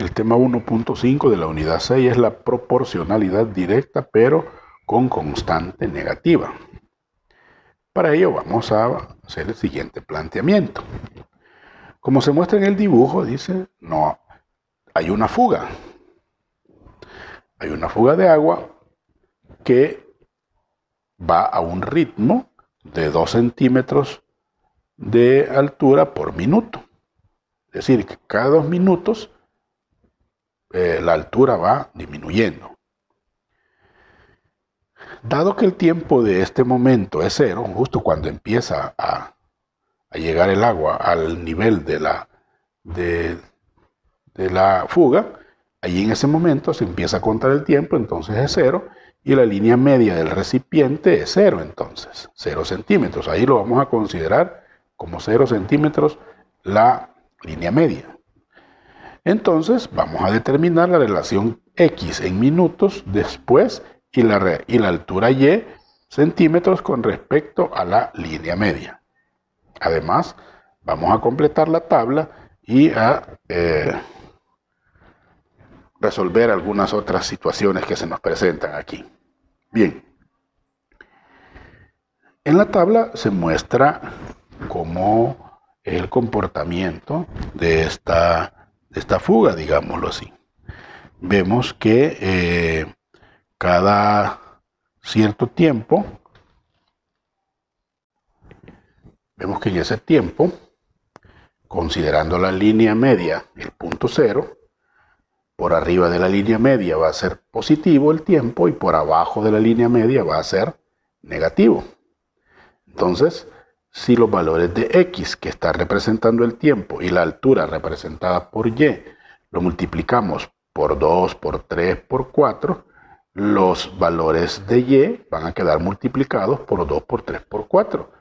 El tema 1.5 de la unidad 6 es la proporcionalidad directa, pero con constante negativa. Para ello vamos a hacer el siguiente planteamiento. Como se muestra en el dibujo, dice, no, hay una fuga. Hay una fuga de agua que va a un ritmo de 2 centímetros de altura por minuto. Es decir, que cada 2 minutos la altura va disminuyendo. Dado que el tiempo de este momento es cero, justo cuando empieza a llegar el agua al nivel de la fuga, allí en ese momento se empieza a contar el tiempo, entonces es cero, y la línea media del recipiente es cero, entonces, 0 centímetros. Ahí lo vamos a considerar como 0 centímetros la línea media. Entonces vamos a determinar la relación X en minutos después y la altura Y centímetros con respecto a la línea media. Además, vamos a completar la tabla y a resolver algunas otras situaciones que se nos presentan aquí. Bien, en la tabla se muestra cómo es el comportamiento de esta fuga, digámoslo así. Vemos que cada cierto tiempo, vemos que en ese tiempo, considerando la línea media, el punto cero, por arriba de la línea media va a ser positivo el tiempo y por abajo de la línea media va a ser negativo. Entonces, si los valores de X, que está representando el tiempo, y la altura representada por Y, lo multiplicamos por 2, por 3, por 4, los valores de Y van a quedar multiplicados por 2, por 3, por 4.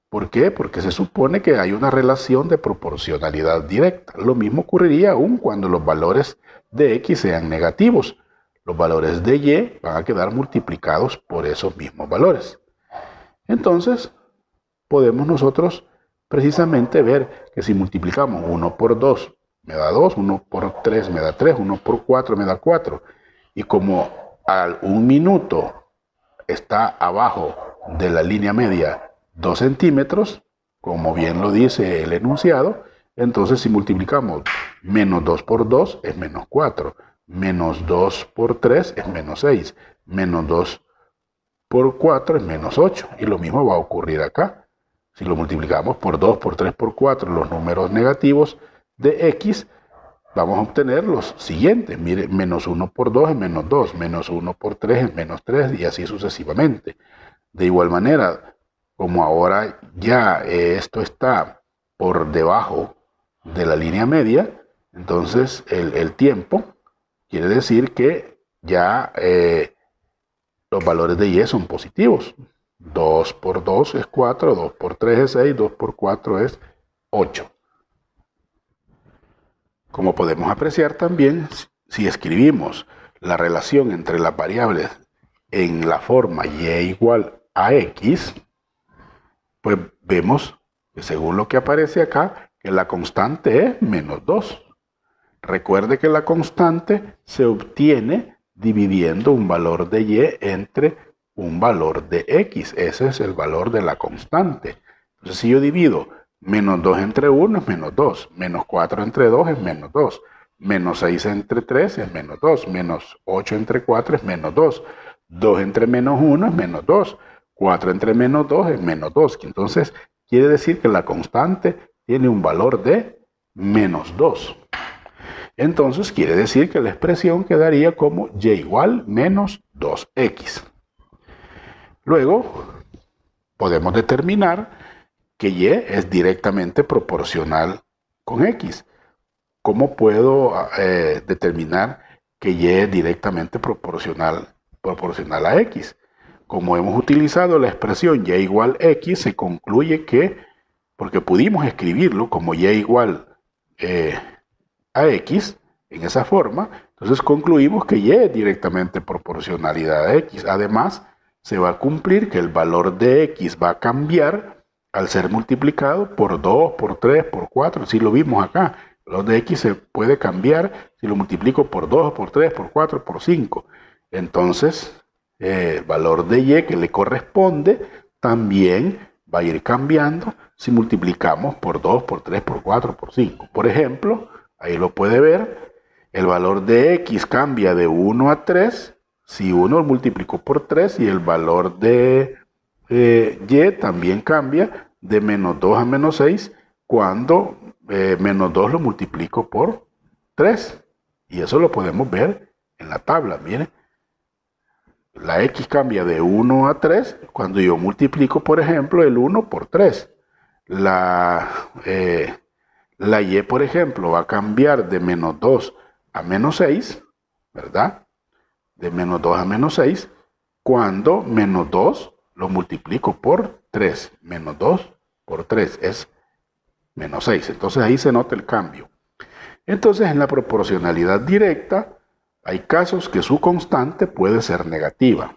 ¿Por qué? Porque se supone que hay una relación de proporcionalidad directa. Lo mismo ocurriría aún cuando los valores de X sean negativos. Los valores de Y van a quedar multiplicados por esos mismos valores. Entonces, podemos nosotros precisamente ver que si multiplicamos 1 por 2 me da 2, 1 por 3 me da 3, 1 por 4 me da 4. Y como al 1 minuto está abajo de la línea media 2 centímetros, como bien lo dice el enunciado, entonces si multiplicamos menos 2 por 2 es menos 4, menos 2 por 3 es menos 6, menos 2 por 4 es menos 8, y lo mismo va a ocurrir acá. Si lo multiplicamos por 2, por 3, por 4, los números negativos de X, vamos a obtener los siguientes. Mire, menos 1 por 2 es menos 2, menos 1 por 3 es menos 3, y así sucesivamente. De igual manera, como ahora ya esto está por debajo de la línea media, entonces el tiempo quiere decir que ya los valores de Y son positivos. 2 por 2 es 4, 2 por 3 es 6, 2 por 4 es 8. Como podemos apreciar también, si escribimos la relación entre las variables en la forma Y igual a X, pues vemos que según lo que aparece acá, que la constante es menos 2. Recuerde que la constante se obtiene dividiendo un valor de Y entre un valor de X. Ese es el valor de la constante. Entonces, si yo divido menos 2 entre 1 es menos 2, menos 4 entre 2 es menos 2, menos 6 entre 3 es menos 2, menos 8 entre 4 es menos 2, 2 entre menos 1 es menos 2, 4 entre menos 2 es menos 2. Entonces, quiere decir que la constante tiene un valor de menos 2. Entonces, quiere decir que la expresión quedaría como Y igual menos 2X. Luego, podemos determinar que Y es directamente proporcional con X. ¿Cómo puedo determinar que Y es directamente proporcional a X? Como hemos utilizado la expresión Y igual X, se concluye que, porque pudimos escribirlo como Y igual a X, en esa forma, entonces concluimos que Y es directamente proporcionalidad a X. Además, se va a cumplir que el valor de X va a cambiar al ser multiplicado por 2, por 3, por 4, así lo vimos acá. El valor de x se puede cambiar si lo multiplico por 2, por 3, por 4, por 5. Entonces, el valor de y que le corresponde también va a ir cambiando si multiplicamos por 2, por 3, por 4, por 5. Por ejemplo, ahí lo puede ver, el valor de x cambia de 1 a 3 si 1 lo multiplicó por 3 y el valor de y también cambia de menos 2 a menos 6 cuando menos 2 lo multiplico por 3. Y eso lo podemos ver en la tabla. Miren, la x cambia de 1 a 3 cuando yo multiplico, por ejemplo, el 1 por 3. La y, por ejemplo, va a cambiar de menos 2 a menos 6, ¿verdad? De menos 2 a menos 6, cuando menos 2 lo multiplico por 3. Menos 2 por 3 es menos 6. Entonces ahí se nota el cambio. Entonces en la proporcionalidad directa hay casos que su constante puede ser negativa.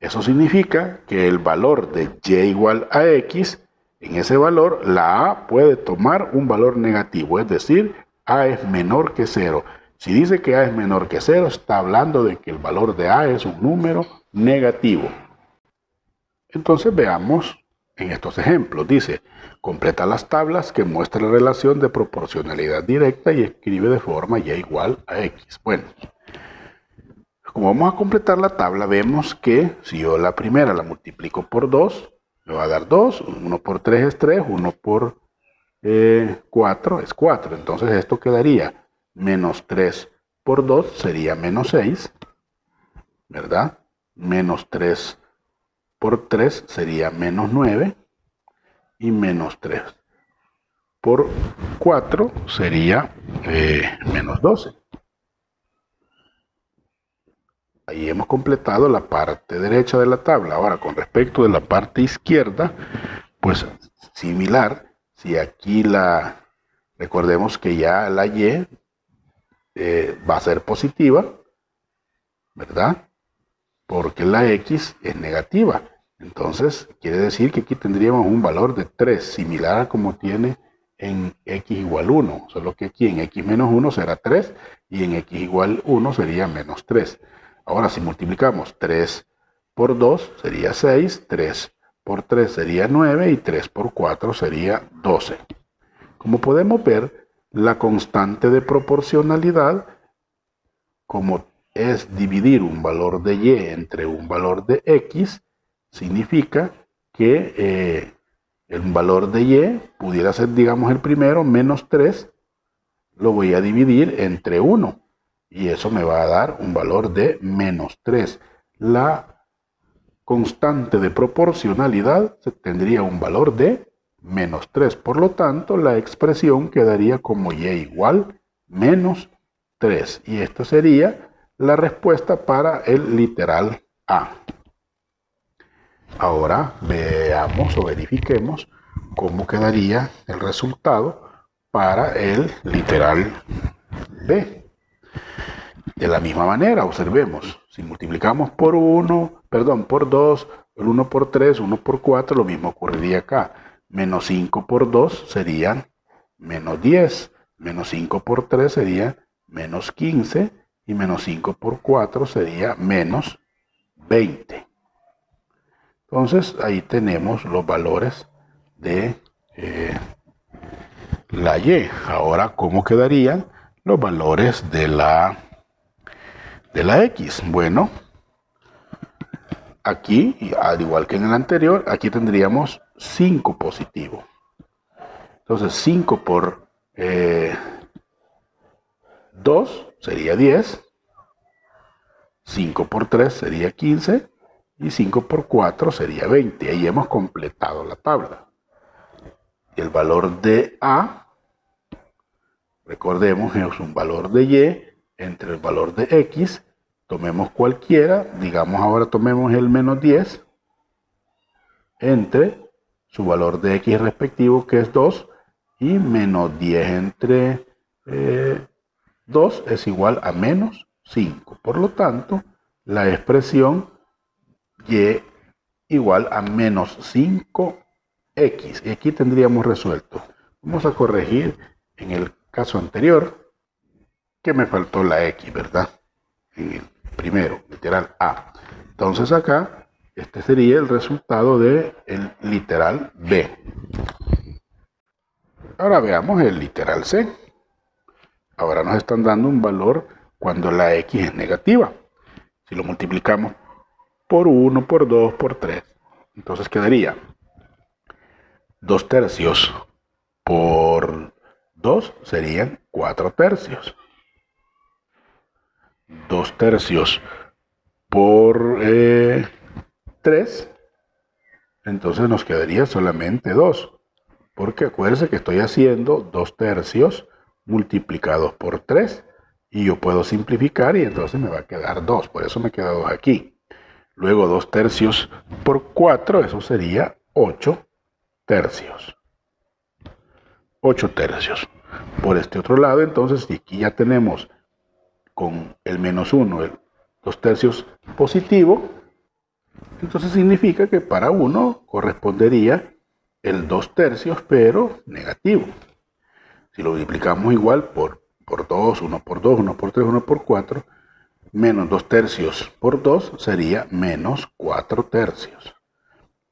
Eso significa que el valor de y igual a x, en ese valor la a puede tomar un valor negativo, es decir, a es menor que 0. Si dice que a es menor que 0, está hablando de que el valor de a es un número negativo. Entonces veamos en estos ejemplos. Dice, completa las tablas que muestran la relación de proporcionalidad directa y escribe de forma y igual a x. Bueno, como vamos a completar la tabla, vemos que si yo la primera la multiplico por 2, me va a dar 2, 1 por 3 es 3, 1 por 4 es 4. Entonces esto quedaría menos 3 por 2 sería menos 6, ¿verdad? Menos 3 por 3 sería menos 9 y menos 3 por 4 sería menos 12. Ahí hemos completado la parte derecha de la tabla. Ahora, con respecto de la parte izquierda, pues similar, si aquí recordemos que ya la y va a ser positiva, ¿verdad? Porque la x es negativa. Entonces, quiere decir que aquí tendríamos un valor de 3, similar a como tiene en x igual 1. Solo que aquí en x menos 1 será 3 y en x igual 1 sería menos 3. Ahora, si multiplicamos 3 por 2 sería 6, 3 por 3 sería 9 y 3 por 4 sería 12. Como podemos ver, la constante de proporcionalidad, como es dividir un valor de y entre un valor de x, significa que el valor de y pudiera ser, digamos, el primero, menos 3, lo voy a dividir entre 1. Y eso me va a dar un valor de menos 3. La constante de proporcionalidad tendría un valor de menos 3. Por lo tanto, la expresión quedaría como y igual menos 3. Y esta sería la respuesta para el literal A. Ahora veamos o verifiquemos cómo quedaría el resultado para el literal B. De la misma manera, observemos, si multiplicamos por 2, el 1 por 3, 1 por 4, lo mismo ocurriría acá. Menos 5 por 2 serían menos 10, menos 5 por 3 sería menos 15 y menos 5 por 4 sería menos 20. Entonces ahí tenemos los valores de la y. Ahora, ¿cómo quedarían los valores de la x? Bueno, aquí, al igual que en el anterior, aquí tendríamos 5 positivo. Entonces 5 por 2 sería 10, 5 por 3 sería 15 y 5 por 4 sería 20. Ahí hemos completado la tabla. Y el valor de A, recordemos, es un valor de y entre el valor de x. Tomemos cualquiera, digamos ahora tomemos el menos 10, entre su valor de x respectivo, que es 2, y menos 10 entre 2 es igual a menos 5. Por lo tanto, la expresión y igual a menos 5x. Y aquí tendríamos resuelto. Vamos a corregir en el caso anterior, que me faltó la X, ¿verdad? En el primero, literal A. Entonces acá, este sería el resultado del literal B. Ahora veamos el literal C. Ahora nos están dando un valor cuando la X es negativa. Si lo multiplicamos por 1, por 2, por 3, entonces quedaría 2 tercios por 2 serían 4 tercios. 2 tercios por 3, entonces nos quedaría solamente 2. Porque acuérdense que estoy haciendo 2 tercios multiplicados por 3. Y yo puedo simplificar y entonces me va a quedar 2. Por eso me queda 2 aquí. Luego 2 tercios por 4, eso sería 8 tercios. 8 tercios. Por este otro lado, entonces, si aquí ya tenemos con el menos 1, el 2 tercios positivo, entonces significa que para 1 correspondería el 2 tercios, pero negativo. Si lo multiplicamos igual por 2, 1 por 2, 1 por 3, 1 por 4, menos 2 tercios por 2 sería menos 4 tercios.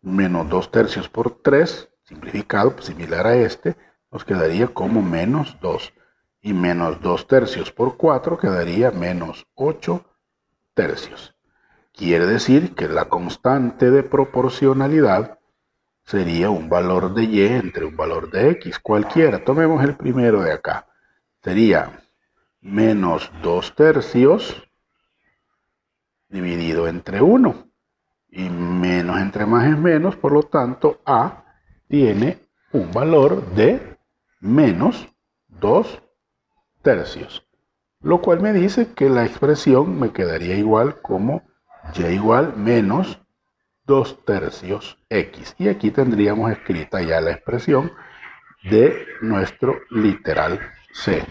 Menos 2 tercios por 3, simplificado, pues similar a este, nos quedaría como menos 2. Y menos 2 tercios por 4 quedaría menos 8 tercios. Quiere decir que la constante de proporcionalidad sería un valor de y entre un valor de x, cualquiera. Tomemos el primero de acá. Sería menos 2 tercios dividido entre 1. Y menos entre más es menos, por lo tanto, a tiene un valor de menos 2 tercios. Lo cual me dice que la expresión me quedaría igual como y igual menos 2 tercios x. Y aquí tendríamos escrita ya la expresión de nuestro literal C.